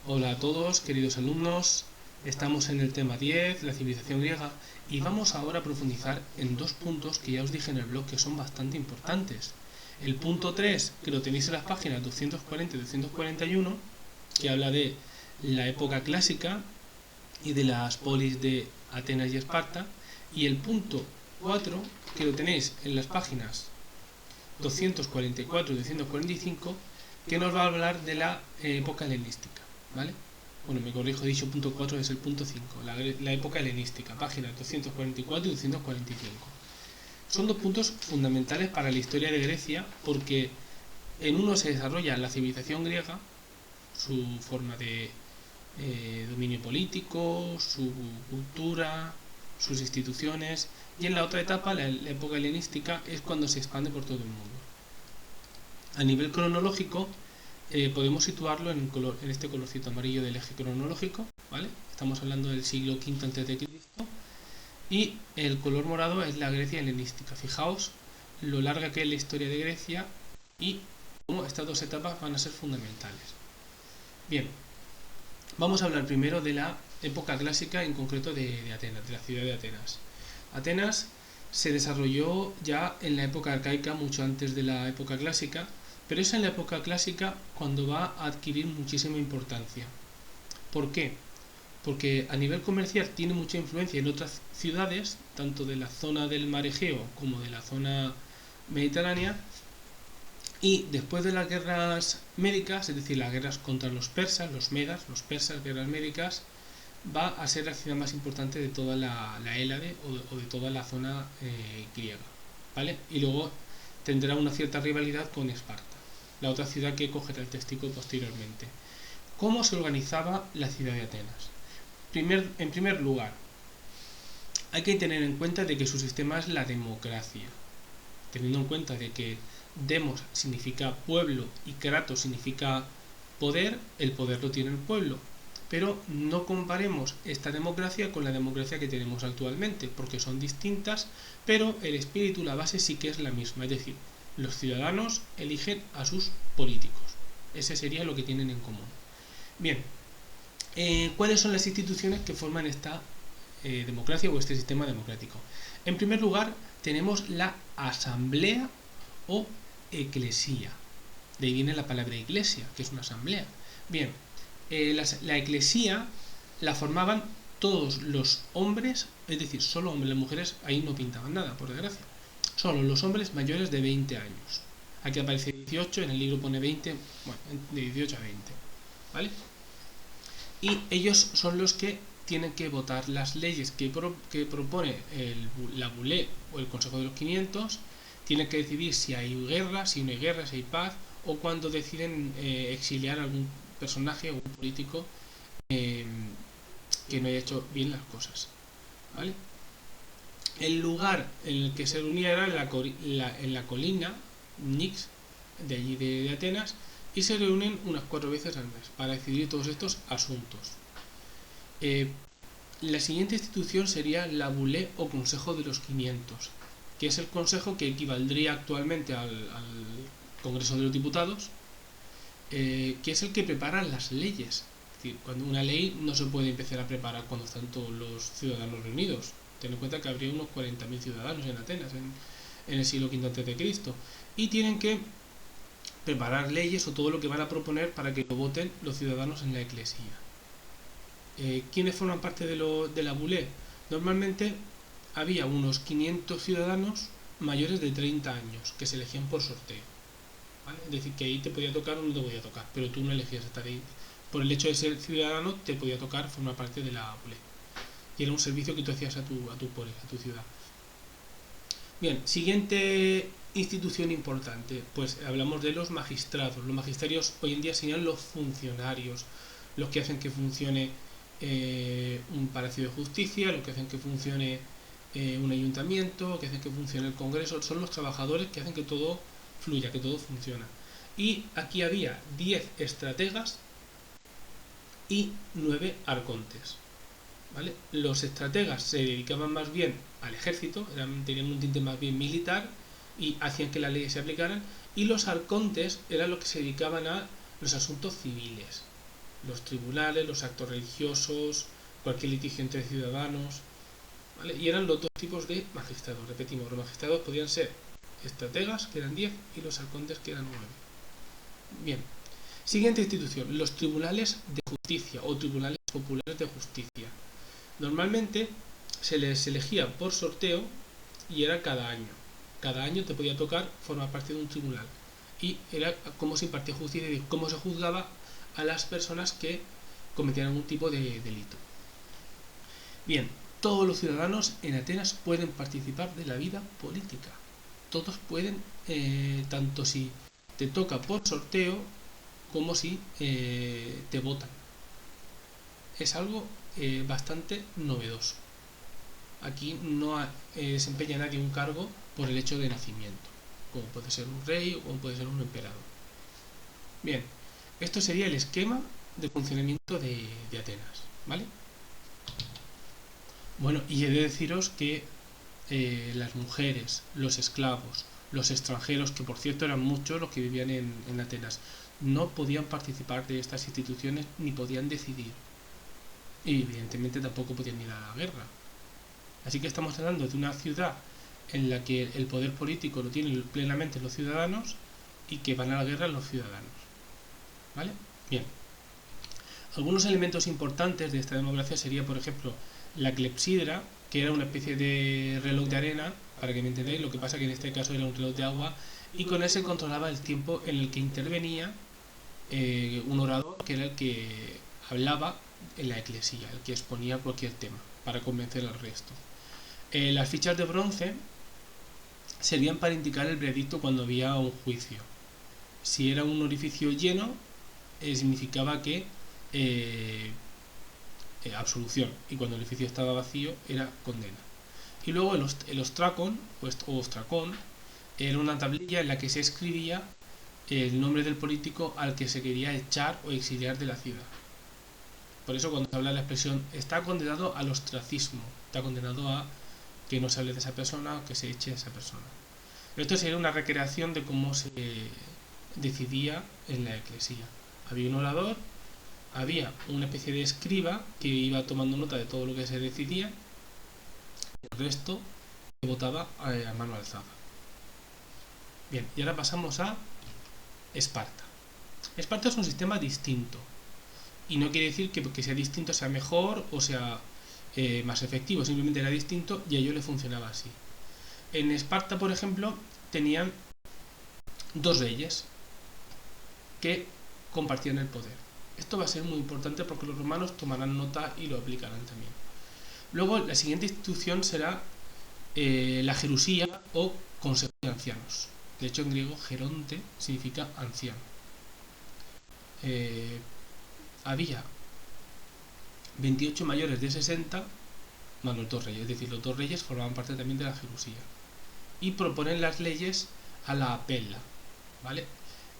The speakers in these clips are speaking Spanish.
Hola a todos, queridos alumnos. Estamos en el tema 10, la civilización griega, y vamos ahora a profundizar en dos puntos que ya os dije en el blog que son bastante importantes. El punto 3, que lo tenéis en las páginas 240 y 241, que habla de la época clásica y de las polis de Atenas y Esparta, y el punto 4, que lo tenéis en las páginas 244 y 245, que nos va a hablar de la época helenística, ¿vale? Bueno, me corrijo, he dicho punto 4, es el punto 5, la época helenística, páginas 244 y 245. Son dos puntos fundamentales para la historia de Grecia porque en uno se desarrolla la civilización griega, su forma de dominio político, su cultura, sus instituciones, y en la otra etapa, la época helenística, es cuando se expande por todo el mundo. A nivel cronológico, podemos situarlo en este colorcito amarillo del eje cronológico, ¿vale? Estamos hablando del siglo V a.C. Y el color morado es la Grecia helenística. Fijaos lo larga que es la historia de Grecia y cómo estas dos etapas van a ser fundamentales. Bien, vamos a hablar primero de la época clásica, en concreto de Atenas, de la ciudad de Atenas. Atenas se desarrolló ya en la época arcaica, mucho antes de la época clásica, pero es en la época clásica cuando va a adquirir muchísima importancia. ¿Por qué? Porque a nivel comercial tiene mucha influencia en otras ciudades, tanto de la zona del mar Egeo como de la zona mediterránea, y después de las guerras médicas, es decir, las guerras contra los persas, los medas, los persas, guerras médicas, va a ser la ciudad más importante de toda la Hélade o de toda la zona griega, ¿vale? Y luego tendrá una cierta rivalidad con Esparta, la otra ciudad que cogerá el testigo posteriormente. ¿Cómo se organizaba la ciudad de Atenas? En primer lugar, hay que tener en cuenta de que su sistema es la democracia, teniendo en cuenta de que demos significa pueblo y kratos significa poder, el poder lo tiene el pueblo. Pero no comparemos esta democracia con la democracia que tenemos actualmente, porque son distintas, pero el espíritu, la base sí que es la misma, es decir, los ciudadanos eligen a sus políticos. Ese sería lo que tienen en común. Bien, ¿cuáles son las instituciones que forman esta democracia o este sistema democrático? En primer lugar, tenemos la asamblea o eclesía. De ahí viene la palabra iglesia, que es una asamblea. Bien, la eclesía la formaban todos los hombres, es decir, solo hombres, las mujeres ahí no pintaban nada, por desgracia. Solo los hombres mayores de 20 años. Aquí aparece 18, en el libro pone 20, bueno, de 18 a 20, ¿vale? Y ellos son los que tienen que votar las leyes que propone la Bulé o el Consejo de los 500, tienen que decidir si hay guerra, si no hay guerra, si hay paz, o cuando deciden exiliar a algún personaje o un político que no haya hecho bien las cosas, ¿vale? El lugar en el que se reunía era en la colina Nix, de allí de Atenas, y se reúnen unas 4 veces al mes para decidir todos estos asuntos. La siguiente institución sería la Bulé o Consejo de los 500, que es el consejo que equivaldría actualmente al Congreso de los Diputados, que es el que prepara las leyes. Es decir, cuando una ley no se puede empezar a preparar cuando están todos los ciudadanos reunidos. Ten en cuenta que habría unos 40.000 ciudadanos en Atenas en el siglo V a.C. y tienen que preparar leyes o todo lo que van a proponer para que lo voten los ciudadanos en la eclesía. ¿Quiénes forman parte de la Bulé? Normalmente había unos 500 ciudadanos mayores de 30 años que se elegían por sorteo, ¿vale? Es decir, que ahí te podía tocar o no te podía tocar, pero tú no elegías estar ahí. Por el hecho de ser ciudadano te podía tocar formar parte de la Bulé. Y era un servicio que tú hacías a tu ciudad. Bien, siguiente institución importante, pues hablamos de los magistrados. Los magistrarios hoy en día serían los funcionarios, los que hacen que funcione un palacio de justicia, los que hacen que funcione un ayuntamiento, que hacen que funcione el Congreso. Son los trabajadores que hacen que todo fluya, que todo funciona. Y aquí había 10 estrategas y 9 arcontes, ¿vale? Los estrategas se dedicaban más bien al ejército, tenían un tinte más bien militar y hacían que las leyes se aplicaran, y los arcontes eran los que se dedicaban a los asuntos civiles, los tribunales, los actos religiosos, cualquier litigio entre ciudadanos, ¿vale? Y eran los dos tipos de magistrados. Repetimos, los magistrados podían ser estrategas, que eran 10, y los arcontes, que eran 9. Bien, siguiente institución, los tribunales de justicia o tribunales populares de justicia. Normalmente se les elegía por sorteo y era cada año. Cada año te podía tocar formar parte de un tribunal. Y era cómo se impartía justicia y cómo se juzgaba a las personas que cometían algún tipo de delito. Bien, todos los ciudadanos en Atenas pueden participar de la vida política. Todos pueden, tanto si te toca por sorteo como si te votan. Es algo bastante novedoso. Aquí no desempeña nadie un cargo por el hecho de nacimiento, como puede ser un rey o como puede ser un emperador. Bien, esto sería el esquema de funcionamiento de Atenas, ¿vale? Bueno, y he de deciros que las mujeres, los esclavos, los extranjeros, que por cierto eran muchos los que vivían en Atenas, no podían participar de estas instituciones ni podían decidir. Y evidentemente tampoco podían ir a la guerra. Así que estamos hablando de una ciudad en la que el poder político lo tienen plenamente los ciudadanos y que van a la guerra los ciudadanos. ¿Vale? Bien. Algunos elementos importantes de esta democracia sería, por ejemplo, la clepsidra, que era una especie de reloj de arena, para que me entendáis, lo que pasa que en este caso era un reloj de agua, y con él se controlaba el tiempo en el que intervenía un orador, que era el que hablaba en la eclesía, el que exponía cualquier tema, para convencer al resto. Las fichas de bronce servían para indicar el veredicto cuando había un juicio. Si era un orificio lleno, significaba que absolución, y cuando el orificio estaba vacío era condena. Y luego el ostracon o ostracón era una tablilla en la que se escribía el nombre del político al que se quería echar o exiliar de la ciudad. Por eso cuando se habla de la expresión está condenado al ostracismo, está condenado a que no se hable de esa persona o que se eche a esa persona. Esto sería una recreación de cómo se decidía en la eclesía. Había un orador, había una especie de escriba que iba tomando nota de todo lo que se decidía, y el resto se votaba a mano alzada. Bien, y ahora pasamos a Esparta. Esparta es un sistema distinto, y no quiere decir que porque sea distinto sea mejor o sea más efectivo, simplemente era distinto y a ellos le funcionaba así. En Esparta, por ejemplo, tenían dos reyes que compartían el poder. Esto va a ser muy importante porque los romanos tomarán nota y lo aplicarán también. Luego, la siguiente institución será la gerusía o consejo de ancianos. De hecho, en griego, geronte significa anciano. Había 28 mayores de 60 más los dos reyes, es decir, los dos reyes formaban parte también de la gerusía. Y proponen las leyes a la apela, ¿vale?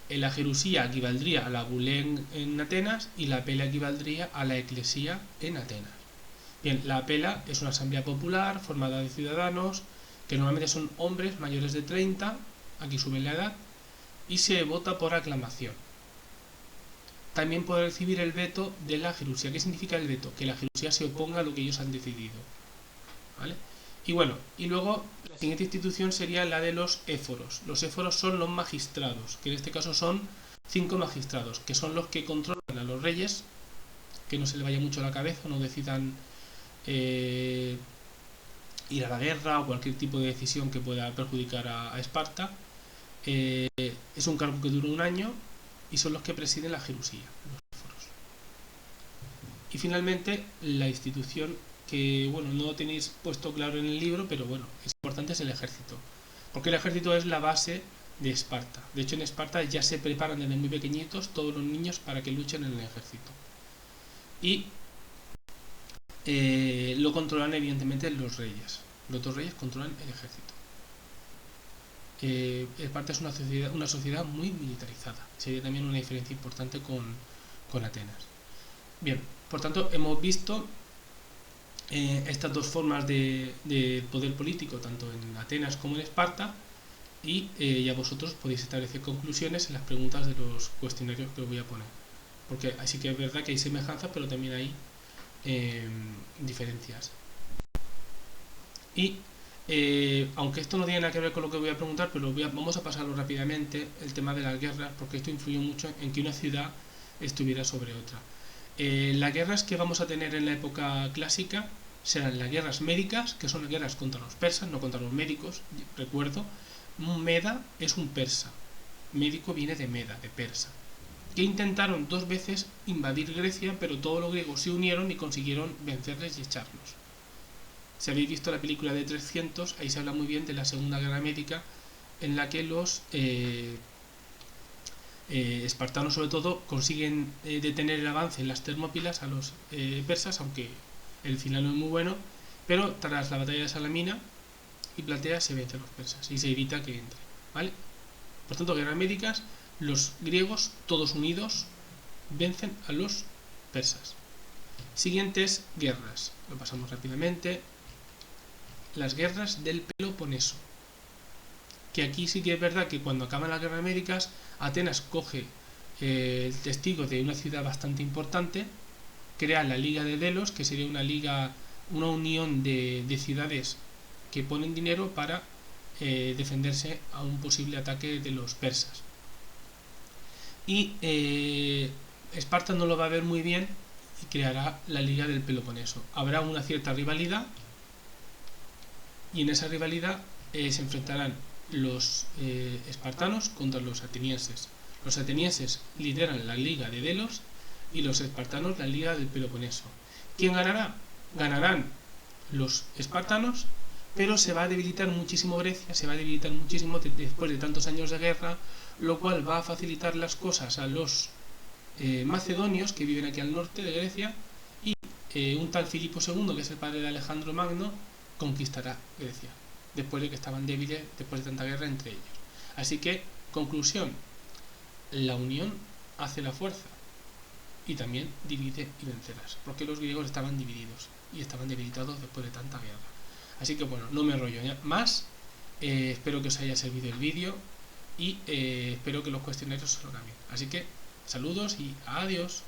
La gerusía equivaldría a la bulé en Atenas y la apela equivaldría a la eclesía en Atenas. Bien, la apela es una asamblea popular formada de ciudadanos que normalmente son hombres mayores de 30, aquí sube la edad, y se vota por aclamación. También puede recibir el veto de la gerusía. ¿Qué significa el veto? Que la gerusía se oponga a lo que ellos han decidido, ¿vale? Y bueno, y luego la siguiente institución sería la de los éforos. Los éforos son los magistrados, que en este caso son 5 magistrados, que son los que controlan a los reyes, que no se le vaya mucho a la cabeza, no decidan ir a la guerra o cualquier tipo de decisión que pueda perjudicar a Esparta. Es un cargo que dura un año y son los que presiden la gerusía, los éforos. Y finalmente, la institución que, bueno, no lo tenéis puesto claro en el libro, pero bueno, es importante, es el ejército. Porque el ejército es la base de Esparta. De hecho, en Esparta ya se preparan desde muy pequeñitos todos los niños para que luchen en el ejército. Y lo controlan evidentemente los reyes. Los dos reyes controlan el ejército. Esparta es una sociedad muy militarizada. Sería también una diferencia importante con Atenas. Bien, por tanto, hemos visto estas dos formas de poder político, tanto en Atenas como en Esparta, y ya vosotros podéis establecer conclusiones en las preguntas de los cuestionarios que os voy a poner. porque así que es verdad que hay semejanzas, pero también hay diferencias. Y aunque esto no tiene nada que ver con lo que voy a preguntar, pero vamos a pasarlo rápidamente, el tema de las guerras, porque esto influyó mucho en que una ciudad estuviera sobre otra. Las guerras que vamos a tener en la época clásica serán las guerras médicas, que son las guerras contra los persas, no contra los médicos. Recuerdo, un Meda es un persa, médico viene de Meda, de persa, que intentaron 2 veces invadir Grecia, pero todos los griegos se unieron y consiguieron vencerles y echarlos. Si habéis visto la película de 300, ahí se habla muy bien de la Segunda Guerra Médica, en la que los espartanos sobre todo consiguen detener el avance en las Termópilas a los persas, aunque el final no es muy bueno, pero tras la batalla de Salamina y Platea se vence a los persas y se evita que entre, ¿vale? Por tanto, guerras médicas, los griegos todos unidos vencen a los persas. Siguientes guerras, lo pasamos rápidamente. Las guerras del Peloponeso, que aquí sí que es verdad que cuando acaban las guerras médicas, Atenas coge el testigo de una ciudad bastante importante, crea la Liga de Delos, que sería una liga, una unión de ciudades que ponen dinero para defenderse a un posible ataque de los persas. Y Esparta no lo va a ver muy bien y creará la Liga del Peloponeso. Habrá una cierta rivalidad, y en esa rivalidad se enfrentarán los espartanos contra los atenienses. Los atenienses lideran la Liga de Delos y los espartanos la Liga del Peloponeso. ¿Quién ganará? Ganarán los espartanos, pero se va a debilitar muchísimo Grecia, se va a debilitar muchísimo después de tantos años de guerra, lo cual va a facilitar las cosas a los macedonios que viven aquí al norte de Grecia, y un tal Filipo II, que es el padre de Alejandro Magno, conquistará Grecia, después de que estaban débiles después de tanta guerra entre ellos. Así que, conclusión, la unión hace la fuerza, y también divide y vencerás, porque los griegos estaban divididos y estaban debilitados después de tanta guerra. Así que bueno, no me enrollo más, espero que os haya servido el vídeo y espero que los cuestionarios se lo cambien. Así que saludos y adiós.